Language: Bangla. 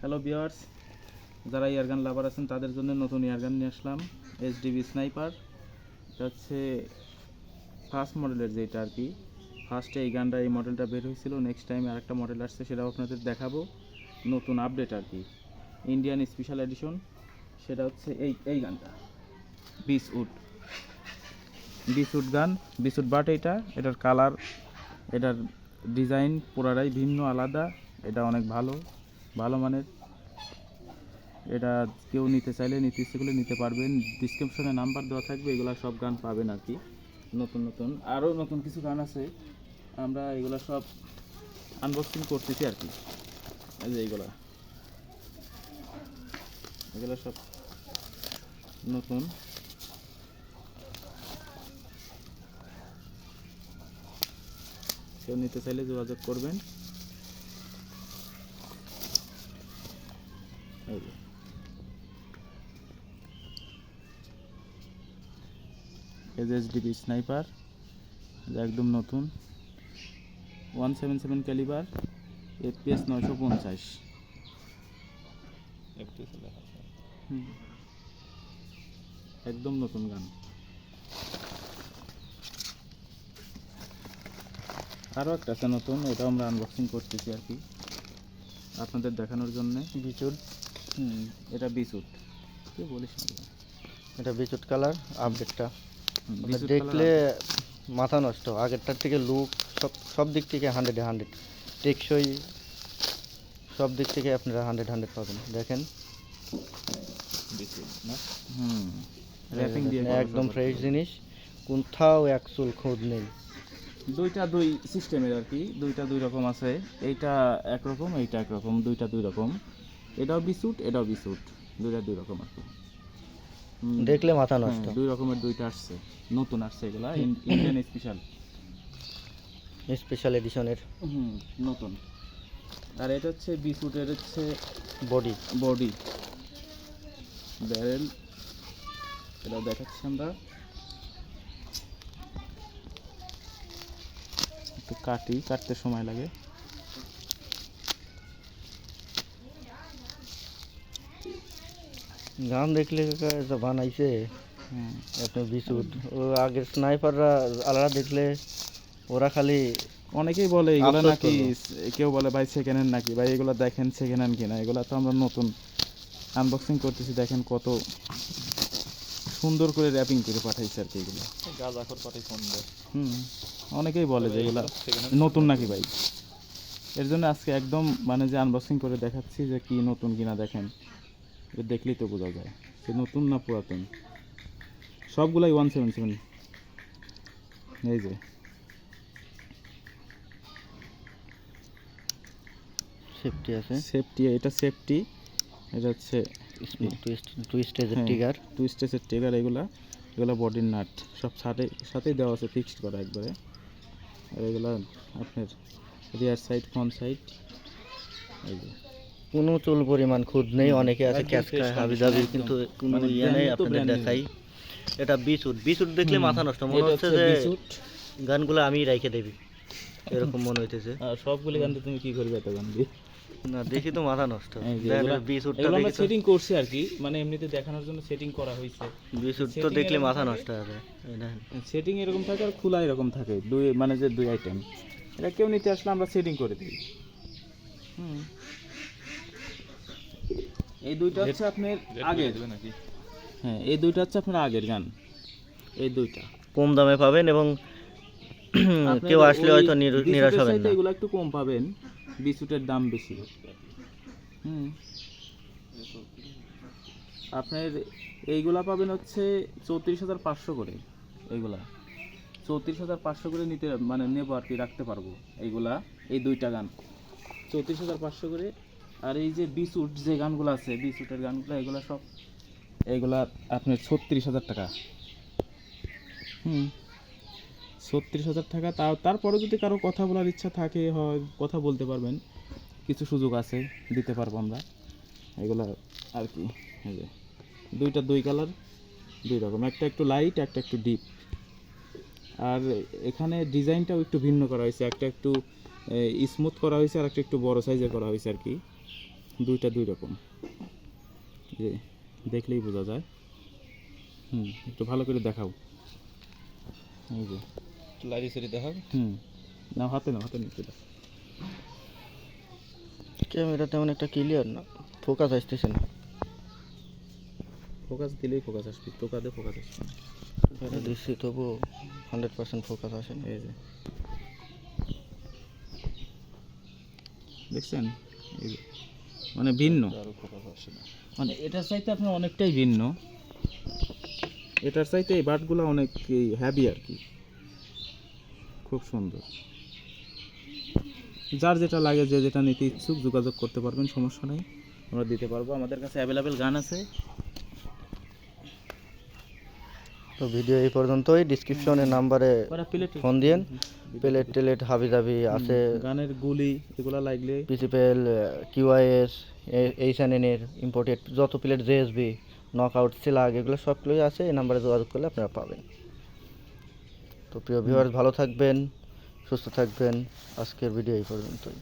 হ্যালো ভিউয়ার্স, যারা ইয়ারগান লাভার আছেন তাদের জন্য নতুন ইয়ারগান নিয়ে আসলাম, এইচডিবি স্নাইপার। এটা হচ্ছে ফার্স্ট মডেলের, যেটা আর কি ফার্স্টে এই গানটা, এই মডেলটা বের হয়েছিল। নেক্সট টাইম আরেকটা মডেল আসছে, সেটাও আপনাদের দেখাবো। নতুন আপডেট আর কি, ইন্ডিয়ান স্পেশাল এডিশন। সেটা হচ্ছে এই গানটা বিসউড গান, বিসউড বাট। এটার কালার, এটার ডিজাইন পুরাটাই ভিন্ন, আলাদা। এটা অনেক ভালো মানের। এটা কেউ নিতে চাইলে, নিতে ইচ্ছে করলে নিতে পারবেন। ডিসক্রিপশনে নাম্বার দেওয়া থাকবে, এগুলো সব গান পাবেন আর কি। নতুন আরও নতুন কিছু গান আছে, আমরা এগুলো সব আনবক্সিং করতেছি আর কি। এই যে এগুলো সব নতুন। কেউ নিতে চাইলে যোগাযোগ করবেন। এইচডিবি স্নাইপার, একদম নতুন, 177 ক্যালিবার, FPS 950। একদম নতুন গান। আরও একটা আছে নতুন, ওটা আমরা আনবক্সিং করতেছি আর কি আপনাদের দেখানোর জন্য। বিচুট, এটা বিচুট, কি বলিস না, এটা বিচুট কালার আপডেটটা দেখলে মাথা নষ্ট। আগেরটার থেকে লুক সব দিক থেকে 100 টেকসই, সব দিক থেকে আপনারা 100 পাবেন। দেখেন র্যাপিং দিয়ে একদম ফ্রেশ জিনিস, কোথাও এক চুল খোঁজ নেই। দুই সিস্টেমের আর কি, দুই রকম আছে। এইটা একরকম, এইটা একরকম, দুই রকম। এটাও বিসুট, এটাও বিসুট, দুই রকম আর কি। দেখলে মাথা নষ্ট। দুই রকমের দুইটা আসছে, নতুন আসছে এগুলা, ইন্ডিয়ান স্পেশাল এডিশনের নতুন। আর এটা হচ্ছে বিসুটের হচ্ছে বডি ব্যারেল। এটা দেখাচ্ছি আমরা, একটু কাটতে সময় লাগে। গান দেখলে বানাইছে আপনার বিচুট। ও আগের স্নাইপাররা আলাদা দেখলে ওরা খালি, অনেকেই বলে এগুলো নাকি, কেউ বলে ভাই সেকেন্ড হ্যান্ড নাকি। ভাই এগুলো দেখেন সেকেন্ড হ্যান্ড কিনা, এগুলো তো আমরা নতুন আনবক্সিং করতেছি। দেখেন কত সুন্দর করে র্যাপিং করে পাঠাইছে আর কি। এগুলো অনেকেই বলে যে এগুলো নতুন নাকি ভাই। এর জন্য আজকে একদম মানে যে আনবক্সিং করে দেখাচ্ছি যে কি নতুন কিনা। দেখেন, দেখলেই তো বোঝা যায় যে নতুন না পুরাতন। সবগুলাই 177। এই যে সেফটি আছে, এটা সেফটি। এটা হচ্ছে টুইস্টের ট্রিগার। এগুলা বডির নাট সব সাথেই দেওয়া আছে, ফিক্সড করা একবারে। আর এগুলা আপনার রিয়ার সাইড, ফ্রন্ট সাইড। এই যে কোনো চুল পরিমাণ খুদ নেই। অনেকে আছে ক্যাচকা হাবিজাবি, কিন্তু কোনো ইয়ে নেই। আপনাদের দেখাই, এটা বিচুট দেখলে মাথা নষ্ট। মনে হচ্ছে যে গানগুলো আমি রেখে দেবি, এরকম মনে হইতেছে। সবগুলি গান তুমি কি করবে এত গান দিয়ে? না, দেখি তো মাথা নষ্ট। বিচুটটা আমরা সেটিং করছি আর কি, মানে এমনিতে দেখানোর জন্য সেটিং করা হয়েছে। বিচুট তো দেখলে মাথা নষ্ট হবে। সেটিং এরকম থাকে আর খোলা এরকম থাকে, মানে যে দুই আইটেম। এটা কেউ নিতে আসলে আমরা সেটিং করে দিই। এই দুইটা হচ্ছে আপনার আগের নাকি? হ্যাঁ, এই দুইটা হচ্ছে আপনার আগের গান। এই দুইটা কম দামে পাবেন এবং কেউ আসলে হয়তো নিরাশ হবেন না। এগুলো একটু কম পাবেন, বিচুটের দাম বেশি। আপনার এইগুলা পাবেন হচ্ছে 34,500 করে। এইগুলা 34,500 করে নিতে, মানে নেবো আর কি, রাখতে পারবো এইগুলা। এই দুইটা গান 34,500 করে। আর এই যে বিচুট যে গানগুলো আছে, বিচুটের গানগুলো, এইগুলা আপনার 36,000 টাকা। 36,000 টাকা। তারপরে যদি কারো কথা বলার ইচ্ছা থাকে, হয় কথা বলতে পারবেন, কিছু সুযোগ আছে, দিতে পারবো আমরা এগুলো আর কি। এই যে দুই কালার, দুই রকম, একটা একটু লাইট, একটা একটু ডিপ। আর এখানে ডিজাইনটাও একটু ভিন্ন করা হয়েছে, একটা একটু স্মুথ করা হয়েছে আর একটা একটু বড় সাইজের করা হয়েছে আর কি, দুইটা দুই রকম, যে দেখলেই বোঝা যায়। একটু ভালো করে দেখাও, এই যে লাইরি সেরি দেখাও। না হাতে নিচে দাও। ক্যামেরা তেমন একটা ক্লিয়ার না, ফোকাস আসতেছে না। ফোকাস দিলেই ফোকাস আসবে, টোকা দিয়ে ফোকাস আসবে না। এটা দিচ্ছি তবু 100% ফোকাস আসে না। এই যে দেখছেন, এই যে মানে ভিন্ন, আরো ফোকাস আসে না। মানে এটার চাইতে আপনার অনেকটাই ভিন্ন, এটার চাইতে এই বাটগুলো অনেক হ্যাভি আর কি, খুব সুন্দর। যার যেটা লাগে, যে যেটা নিতে ইচ্ছুক যোগাযোগ করতে পারবেন, সমস্যা নেই, আমরা দিতে পারবো। আমাদের কাছে অ্যাভেলেবেল গান আছে। তো ভিডিও এই পর্যন্তই। ডিসক্রিপশনে নাম্বারে ফোন দিয়েন। প্লেট টেলেট হাবি জাবি আছে, গানের গুলি এগুলো লাগলে, পিসিপেল, কিউআইএস, এইচএনএনের ইম্পোর্টেড যত প্লেট, জেএসবি, নকআউট, সিলাগ, এগুলো সবগুলোই আছে। এই নাম্বারে যোগাযোগ করলে আপনারা পাবেন। তো প্রিয় ভিউয়ার্স, ভালো থাকবেন, সুস্থ থাকবেন। আজকের ভিডিও এই পর্যন্তই।